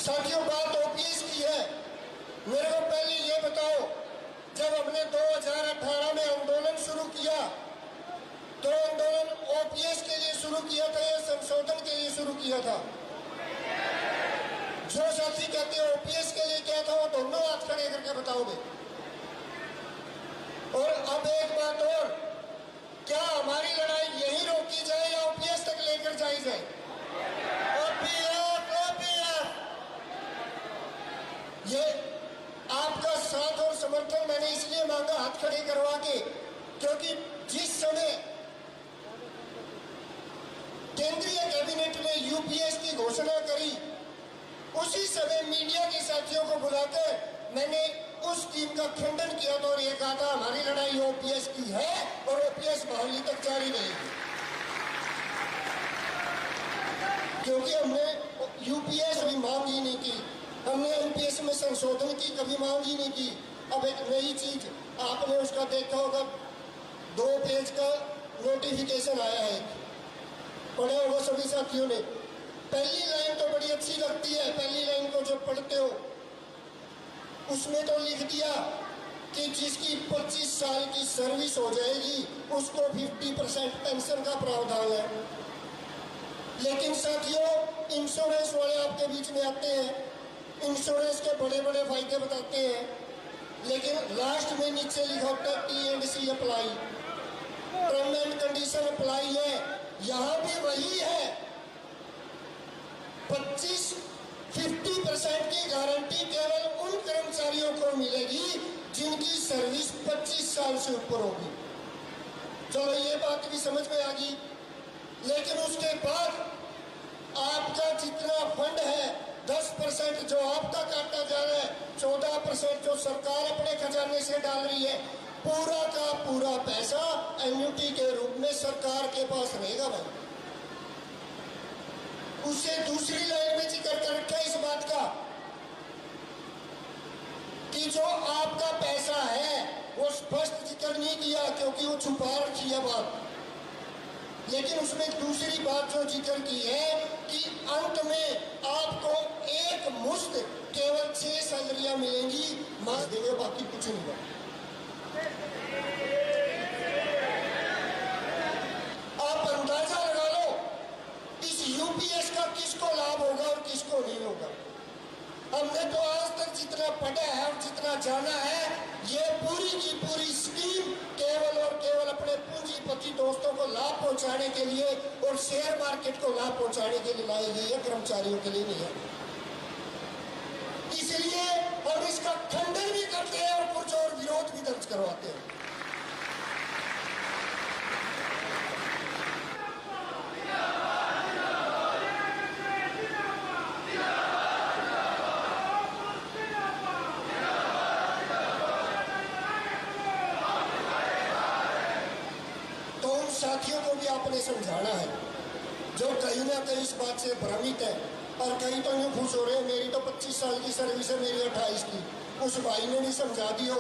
साथियों, बात ओपीएस की है। मेरे को पहले ये बताओ, जब हमने 2018 में आंदोलन शुरू किया तो आंदोलन ओपीएस के लिए शुरू किया था या संशोधन के लिए शुरू किया था? जो साथी कहते हैं ओपीएस के लिए क्या था, वो दोनों हाथ खड़े करके बताओगे। और अब एक बात और, क्या हमारी लड़ाई यही रोकी जाए या ओपीएस तक लेकर जाई जाए? ये आपका साथ और समर्थन मैंने इसलिए मांगा हाथ खड़े करवा के, क्योंकि जिस समय केंद्रीय कैबिनेट ने यूपीएस की घोषणा करी, उसी समय मीडिया के साथियों को बुलाकर मैंने उस स्कीम का खंडन किया था और ये कहा था हमारी लड़ाई ओपीएस की है और ओपीएस बहाली तक जारी रहेगी। क्योंकि हमने यूपीएस भी मांग ही नहीं की, हमने एमपीएस में संशोधन की कभी मांग ही नहीं की। अब एक नई चीज आपने उसका देखा होगा, 2 पेज का नोटिफिकेशन आया है, पढ़े होगा सभी साथियों ने। पहली लाइन तो बड़ी अच्छी लगती है, पहली लाइन को जब पढ़ते हो उसमें तो लिख दिया कि जिसकी 25 साल की सर्विस हो जाएगी उसको 50% पेंशन का प्रावधान है। लेकिन साथियों, इंश्योरेंस वाले आपके बीच में आते हैं, इंश्योरेंस के बड़े बड़े फायदे बताते हैं, लेकिन लास्ट में नीचे लिखा होता है T&C apply, term and condition apply है। यहां भी वही है, 50% की गारंटी केवल उन कर्मचारियों को मिलेगी जिनकी सर्विस 25 साल से ऊपर होगी। चलो ये बात भी समझ में आ गई। लेकिन उसके बाद आपका जितना फंड है, 10% जो आपका काटा जा रहा है, 14% जो सरकार अपने खजाने से डाल रही है, पूरा का पूरा पैसा एन्युटी के रूप में सरकार के पास रहेगा भाई। उसे दूसरी लाइन में जिक्र कर रखा है इस बात का कि जो आपका पैसा है वो स्पष्ट जिक्र नहीं किया क्योंकि वो छुपा रखी है बात। लेकिन उसमें दूसरी बात जो जिक्र की है कि अंत में आपको एक मुश्त केवल 6 सैलरियां मिलेंगी, मास देंगे, बाकी कुछ नहीं होगा। आप अंदाजा लगा लो इस यूपीएस का किसको लाभ होगा और किसको नहीं होगा। हमने तो आज तक जितना पढ़ा है और जितना जाना है, ये पूरी की पूरी स्कीम केवल और केवल अपने पूंजीपति दोस्तों को लाभ पहुंचाने के लिए और शेयर मार्केट को लाभ पहुंचाने के लिए लाई गई है, कर्मचारियों के लिए नहीं है। इसलिए हम इसका खंडन भी करते हैं और कुछ और विरोध भी दर्ज करवाते हैं। साथियों को भी आपने समझाना है जो कहीं ना कहीं इस बात से भ्रमित है और कहीं तो यूं खुश हो रहे हैं मेरी तो 25 साल की सर्विस है, मेरी 28 की। उस भाई ने भी समझा दियो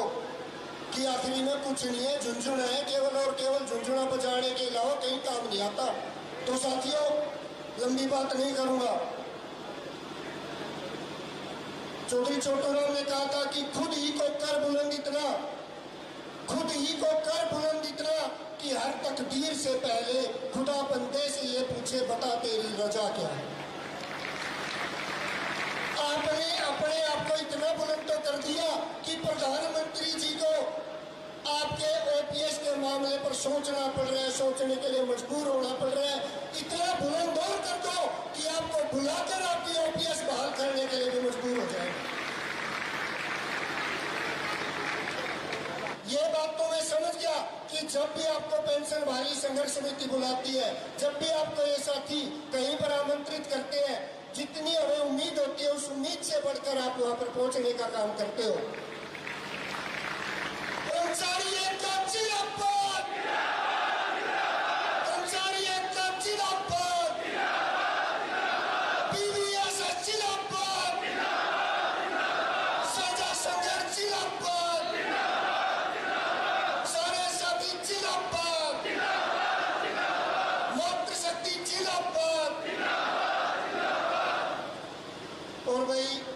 कि आखिरी में कुछ नहीं है, झुंझुना है, केवल और केवल झुंझुना बजाने के अलावा कहीं काम नहीं आता। तो साथियों, लंबी बात नहीं करूंगा। चौधरी छोटूराम ने कहा था कि खुद ही को कर बुलंद इतना, खुद ही को कर बुलंद इतना कि हर तकदीर से पहले खुदा बंदे से ये पूछे बता तेरी रजा क्या है। आपने अपने आप को इतना बुलंद तो कर दिया कि प्रधानमंत्री जी को आपके ओपीएस के मामले पर सोचना पड़ रहा है, सोचने के लिए मजबूर होना पड़ रहा है। इतना बुलंद और कर दो कि आपको बुलाकर आपकी ओपीएस बहाल करने के लिए भी मजबूर हो जाए। ये बात तो मैं समझ गया कि जब भी आपको पेंशन भारी संघर्ष समिति बुलाती है, जब भी आपको ये साथी कहीं पर आमंत्रित करते हैं, जितनी हमें उम्मीद होती है उस उम्मीद से बढ़कर आप वहां पर पहुंचने का काम करते हो। कर्मचारी एकता जिंदाबाद, कर्मचारी एकता जिंदाबाद, बीवीएसएस जिंदाबाद, साझा संघर्ष जिंदाबाद, सारे साथी जिंदाबाद, मातृशक्ति जिंदाबाद। और भाई